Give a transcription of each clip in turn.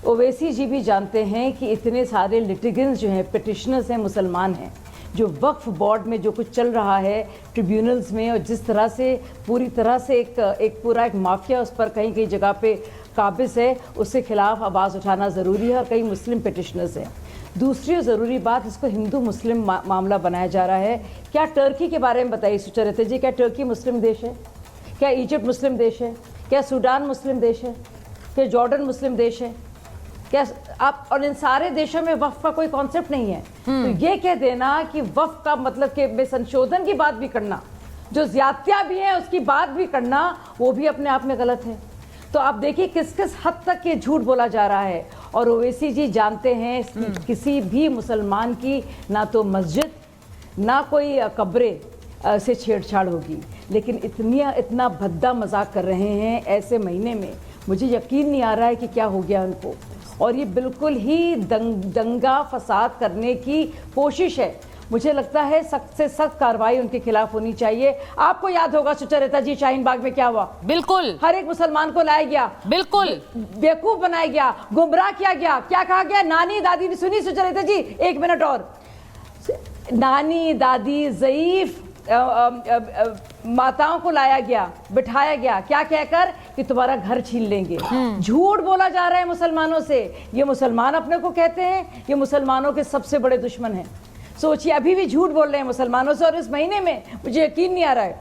ओवैसी जी भी जानते हैं कि इतने सारे लिटिगेंट्स जो हैं, पिटिशनर्स हैं, मुसलमान हैं, जो वक्फ बोर्ड में जो कुछ चल रहा है ट्रिब्यूनल्स में, और जिस तरह से पूरी तरह से एक पूरा एक माफिया उस पर कहीं कहीं जगह पे काबिज है, उसके खिलाफ आवाज़ उठाना ज़रूरी है। और कई मुस्लिम पिटिशनर्स हैं। दूसरी ज़रूरी बात, इसको हिंदू मुस्लिम मामला बनाया जा रहा है। क्या टर्की के बारे में बताइए सुचरिता जी, क्या टर्की मुस्लिम देश है? क्या इजिप्ट मुस्लिम देश है? क्या सूडान मुस्लिम देश है? क्या जॉर्डन मुस्लिम देश है? क्या आप, और इन सारे देशों में वक्फ का कोई कॉन्सेप्ट नहीं है। तो ये कह देना कि वक्फ का मतलब कि में संशोधन की बात भी करना, जो ज्यादतियां भी हैं उसकी बात भी करना, वो भी अपने आप में गलत है। तो आप देखिए किस किस हद तक ये झूठ बोला जा रहा है। और ओवैसी जी जानते हैं किसी भी मुसलमान की ना तो मस्जिद ना कोई कब्रे से छेड़छाड़ होगी, लेकिन इतना भद्दा मजाक कर रहे हैं ऐसे महीने में। मुझे यकीन नहीं आ रहा है कि क्या हो गया उनको, और ये बिल्कुल ही दंगा फसाद करने की कोशिश है। मुझे लगता है सख्त से सख्त कार्रवाई उनके खिलाफ होनी चाहिए। आपको याद होगा सुचरिता जी, शाहीन बाग में क्या हुआ? बिल्कुल, हर एक मुसलमान को लाया गया, बिल्कुल बेवकूफ बनाया गया, गुमराह किया गया। क्या कहा गया? नानी दादी ने सुनी सुचरिता जी, एक मिनट और, नानी दादी ज़ईफ माताओं को लाया गया, बिठाया गया, क्या कहकर कि तुम्हारा घर छीन लेंगे। झूठ बोला जा रहा है मुसलमानों से। ये मुसलमान अपने को कहते हैं, ये मुसलमानों के सबसे बड़े दुश्मन हैं। सोचिए, अभी भी झूठ बोल रहे हैं मुसलमानों से, और इस महीने में मुझे यकीन नहीं आ रहा है।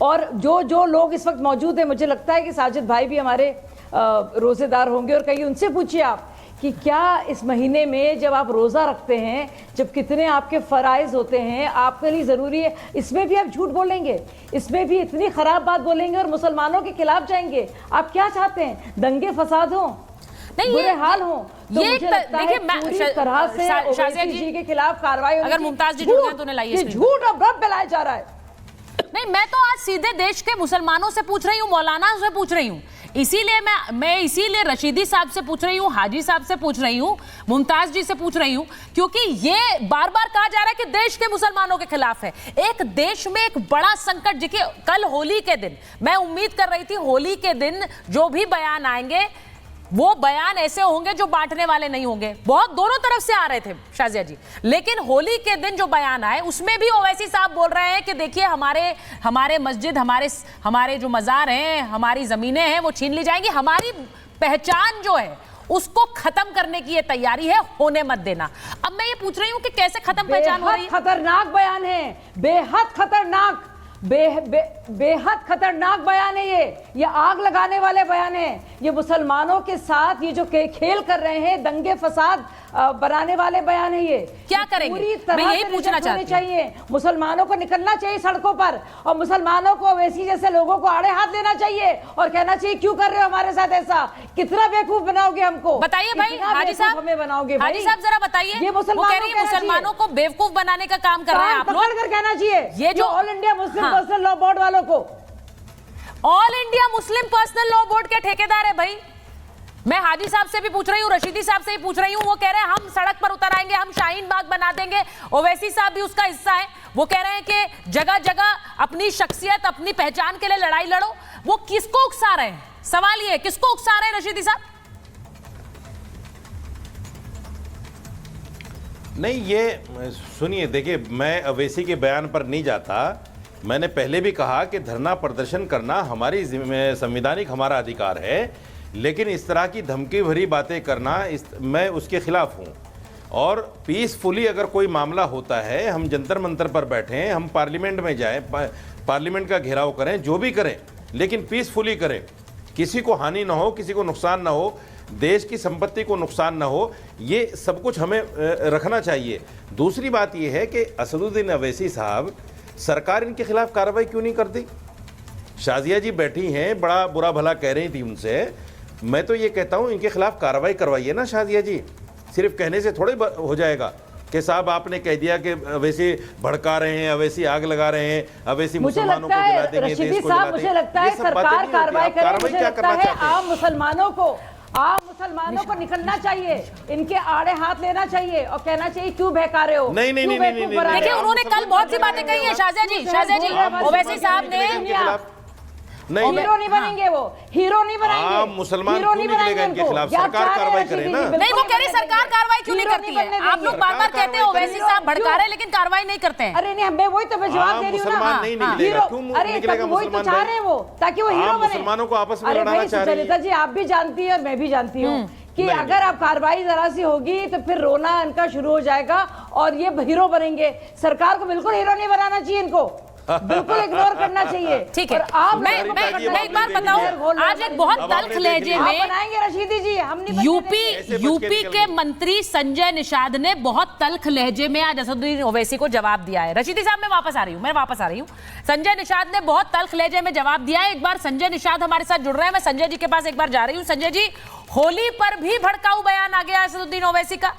और जो लोग इस वक्त मौजूद हैं, मुझे लगता है कि साजिद भाई भी हमारे रोजेदार होंगे, और कहीं उनसे पूछिए आप कि क्या इस महीने में जब आप रोज़ा रखते हैं, जब कितने आपके फ़राइज़ होते हैं, आपके लिए ज़रूरी है, इसमें भी आप झूठ बोलेंगे, इसमें भी इतनी ख़राब बात बोलेंगे और मुसलमानों के खिलाफ जाएंगे। आप क्या चाहते हैं? दंगे फसाद हो, बुरे हाल हो? तो ये मुझे लगता है पूरी तरह से ओवैसी जी के खिलाफ कार्रवाई होनी। अगर मुमताज जी जुड़ गए तो उन्हें लाइए। झूठ और भ्रम फैलाया जा रहा है। नहीं, मैं तो आज सीधे देश के मुसलमानों से पूछ रही हूँ, मौलाना से पूछ रही हूँ, इसीलिए मैं इसीलिए रशीदी साहब से पूछ रही हूँ, हाजी साहब से पूछ रही हूँ, मुमताज जी से पूछ रही हूँ, क्योंकि ये बार बार कहा जा रहा है कि देश के मुसलमानों के खिलाफ है। एक देश में एक बड़ा संकट, देखिए कल होली के दिन मैं उम्मीद कर रही थी होली के दिन जो भी बयान आएंगे वो बयान ऐसे होंगे जो बांटने वाले नहीं होंगे। बहुत दोनों तरफ से आ रहे थे शाजिया जी, लेकिन होली के दिन जो बयान आए उसमें भी ओवैसी साहब बोल रहे हैं कि देखिए हमारे मस्जिद, हमारे जो मजार हैं, हमारी जमीनें हैं, वो छीन ली जाएंगी। हमारी पहचान जो है उसको खत्म करने की ये तैयारी है, होने मत देना। अब मैं ये पूछ रही हूँ कि कैसे खत्म पहचान हो रही है? खतरनाक बयान है, बेहद खतरनाक, बेहद खतरनाक बयान है ये आग लगाने वाले बयान है। ये मुसलमानों के साथ ये जो खेल कर रहे हैं, दंगे फसाद बनाने वाले बयान है। ये क्या करेंगे? पूरी तरह मैं यही से पूछना चाहती हूं। चाहिए मुसलमानों को निकलना चाहिए सड़कों पर, और मुसलमानों को वैसी जैसे लोगों को आड़े हाथ लेना चाहिए और कहना चाहिए क्यों कर रहे हो हमारे साथ ऐसा? कितना बेवकूफ बनाओगे हमको? बताइए भाई, हाजी साहब हमें बनाओगे। हाजी साहब जरा बताइए। ये मुसलमानों को बेवकूफ बनाने का काम कर रहे हैं आप लोग। पकड़ कर कहना चाहिए ये जो all India Muslim personal law board वालों को, all India Muslim personal law board के ठेकेदार है भाई। मैं हाजी साहब से भी पूछ रही हूँ, रशीदी साहब से भी पूछ रही हूँ, वो कह रहे हैं हम सड़क पर उतर आएंगे, हम शाहीन बाग बना देंगे। ओवैसी साहब भी उसका हिस्सा है, वो कह रहे हैं कि जगह जगह अपनी शख्सियत, अपनी पहचान के लिए लड़ाई लड़ो। वो किसको उकसा रहे हैं? सवाल ये है, किसको उकसा रहे हैं रशीदी साहब? नहीं, ये सुनिए, देखिए मैं ओवैसी के बयान पर नहीं जाता। मैंने पहले भी कहा कि धरना प्रदर्शन करना हमारी संवैधानिक हमारा अधिकार है, लेकिन इस तरह की धमकी भरी बातें करना मैं उसके खिलाफ हूँ। और पीसफुली अगर कोई मामला होता है, हम जंतर मंतर पर बैठें, हम पार्लियामेंट में जाएं, पार्लियामेंट का घेराव करें, जो भी करें, लेकिन पीसफुली करें, किसी को हानि ना हो, किसी को नुकसान ना हो, देश की संपत्ति को नुकसान ना हो, ये सब कुछ हमें रखना चाहिए। दूसरी बात ये है कि असदुद्दीन ओवैसी साहब, सरकार इनके खिलाफ कार्रवाई क्यों नहीं करती? शाजिया जी बैठी हैं, बड़ा बुरा भला कह रही थी उनसे। मैं तो ये कहता हूँ इनके खिलाफ कार्रवाई करवाइए ना शाजिया जी। सिर्फ कहने से थोड़े हो जाएगा कि साहब आपने कह दिया कि अवैसी भड़का रहे हैं, अवैसी आग लगा रहे हैं, अवैसी मुसलमानों को जला देंगे, देश को जला देंगे। मुझे लगता है सरकार कार्रवाई करे। मुझे लगता है आम मुसलमानों को निकलना चाहिए, इनके आड़े हाथ लेना चाहिए और कहना चाहिए क्यों बहका रहे हो। नहीं, देखिए उन्होंने कल बहुत सी बातें कही है शाजिया जी। ओवैसी साहब ने नहीं, हीरो नहीं बनेंगे वो, हीरो नहीं बनाएंगे। आप मुसलमान हीरो क्यों नहीं निकलेगा बनाएंगे इनके उनको। खिलाफ? या सरकार चाह रहे हैं कार्रवाई रशीदी करे जी, ना। बिल्कुल नहीं, वो कह रही बनने सरकार देंगे। कार्रवाई क्यों नहीं हीरो करती बनने है? आप लोग देंगे। बार-बार कहते हैं ओवैसी साहब भड़का रहे हैं, लेकिन कार्रवाई नहीं करते हैं। अरे नहीं, मैं वही तो मैं जवाब दे रही हूँ ना। मुसलमान नहीं हाँ, निकलेगा, हीरो- क्यों अरे निकलेगा तब वही तो मुसलमान चाह भाई? रहे हैं वो, ताकि वो हीरो आप बने। मुसलमानों को आपस में अरे लड़ाना भाई चाह रही सुचरिता जी, आप भी जानती है और मैं भी जानती हूँ कि नहीं, अगर आप कार्रवाई जरा सी होगी तो फिर रोना इनका शुरू हो जाएगा और ये हीरो बनेंगे। सरकार को बिल्कुल हीरो नहीं बनाना चाहिए, इनको बिल्कुल इग्नोर करना चाहिए। ठीक है, और आप मैं एक बात बताऊं, आज एक बहुत तल्ख लहजे आप में बनाएंगे रशीदी जी, हम नहीं बनने यूपी देंगे। यूपी के मंत्री संजय निषाद ने बहुत तल्ख लहजे में आज असदुद्दीन ओवैसी को जवाब दिया है। रशीदी साहब, मैं वापस आ रही हूँ। संजय निषाद ने बहुत तल्ख लहजे में जवाब दिया है। एक बार संजय निषाद हमारे साथ जुड़ रहे हैं, मैं संजय जी के पास एक बार जा रही हूँ। संजय जी, होली पर भी भड़काऊ बयान आ गया असदुद्दीन ओवैसी का।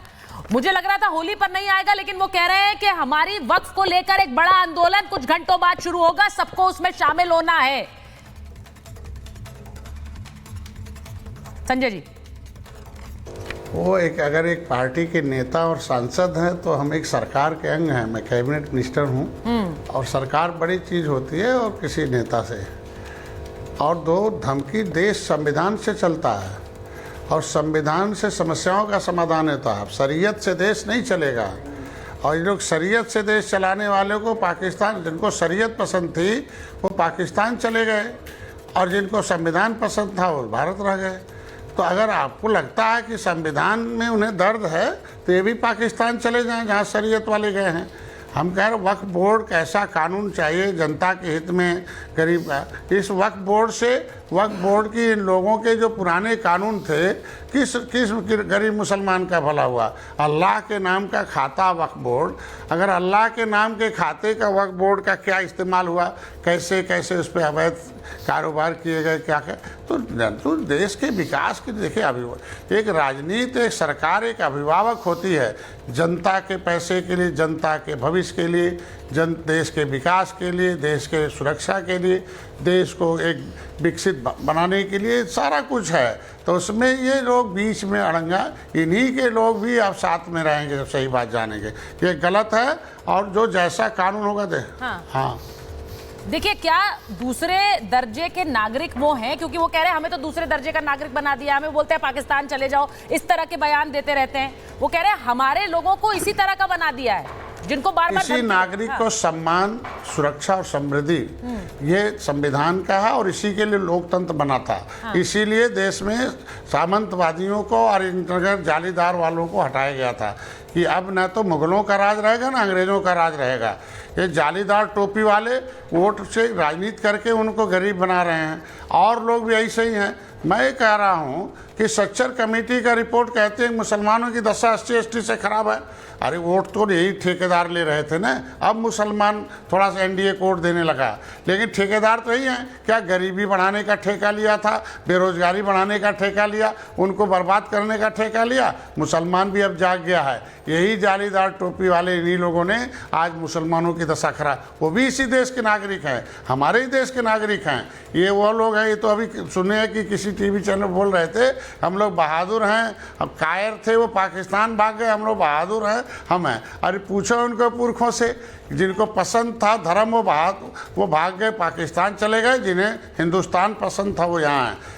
मुझे लग रहा था होली पर नहीं आएगा, लेकिन वो कह रहे हैं कि हमारी वक्फ को लेकर एक बड़ा आंदोलन कुछ घंटों बाद शुरू होगा, सबको उसमें शामिल होना है। संजय जी, वो अगर एक पार्टी के नेता और सांसद हैं तो हम एक सरकार के अंग हैं। मैं कैबिनेट मिनिस्टर हूँ और सरकार बड़ी चीज़ होती है और किसी नेता से। और दो धमकी, देश संविधान से चलता है और संविधान से समस्याओं का समाधान होता है। अब शरीयत से देश नहीं चलेगा और ये लोग शरीयत से देश चलाने वालों को पाकिस्तान, जिनको शरीयत पसंद थी वो पाकिस्तान चले गए और जिनको संविधान पसंद था वो भारत रह गए। तो अगर आपको लगता है कि संविधान में उन्हें दर्द है तो ये भी पाकिस्तान चले जाएं जहाँ शरीयत वाले गए हैं। हम कह रहे वक्फ बोर्ड कैसा कानून चाहिए जनता के हित में, गरीब का। इस वक्फ बोर्ड से, वक्फ बोर्ड की इन लोगों के जो पुराने कानून थे, किस गरीब मुसलमान का भला हुआ? अल्लाह के नाम का खाता वक्फ बोर्ड, अगर अल्लाह के नाम के खाते का वक्फ बोर्ड का क्या इस्तेमाल हुआ, कैसे कैसे उस पर अवैध कारोबार किए गए, क्या क्या। तो देश के विकास के देखिए, एक राजनीति, एक सरकार एक अभिभावक होती है जनता के पैसे के लिए, जनता के भविष्य के लिए, देश के विकास के लिए, देश के सुरक्षा के लिए, देश को एक विकसित बनाने के लिए सारा कुछ है। तो उसमें ये लोग बीच में अड़ंगा, इन्हीं के लोग भी अब साथ में रहेंगे जब सही बात जानेंगे। ये गलत है और जो जैसा कानून होगा हाँ। देखिए, क्या दूसरे दर्जे के नागरिक वो हैं? क्योंकि वो कह रहे हैं हमें तो दूसरे दर्जे का नागरिक बना दिया, हमें बोलते हैं पाकिस्तान चले जाओ, इस तरह के बयान देते रहते हैं। वो कह रहे हैं हमारे लोगों को इसी तरह का बना दिया है, जिनको बार-बार इसी नागरिक को सम्मान, सुरक्षा और समृद्धि ये संविधान का है और इसी के लिए लोकतंत्र बना था। इसीलिए देश में सामंतवादियों को और इन जालीदार वालों को हटाया गया था कि अब न तो मुगलों का राज रहेगा ना अंग्रेजों का राज रहेगा। ये जालीदार टोपी वाले वोट से राजनीति करके उनको गरीब बना रहे हैं और लोग भी ऐसे ही हैं। मैं कह रहा हूँ कि सच्चर कमेटी का रिपोर्ट कहते हैं मुसलमानों की दशा SC/ST से खराब है। अरे वोट तो यही ठेकेदार ले रहे थे ना, अब मुसलमान थोड़ा सा NDA कोड देने लगा, लेकिन ठेकेदार तो यही हैं। क्या गरीबी बढ़ाने का ठेका लिया था, बेरोजगारी बढ़ाने का ठेका लिया, उनको बर्बाद करने का ठेका लिया। मुसलमान भी अब जाग गया है। यही जालीदार टोपी वाले इन्हीं लोगों ने आज मुसलमानों की दशा खराब, वो भी इसी देश के नागरिक हैं, हमारे ही देश के नागरिक हैं। ये वो लोग हैं, ये तो अभी सुने हैं कि किसी TV चैनल बोल रहे थे हम लोग बहादुर हैं, हम कायर थे, वो पाकिस्तान भाग गए, हम लोग बहादुर हैं, हम हैं। अरे पूछो उनको पुरखों से, जिनको पसंद था धर्म वो भाग गए पाकिस्तान चले गए, जिन्हें हिंदुस्तान पसंद था वो यहाँ हैं।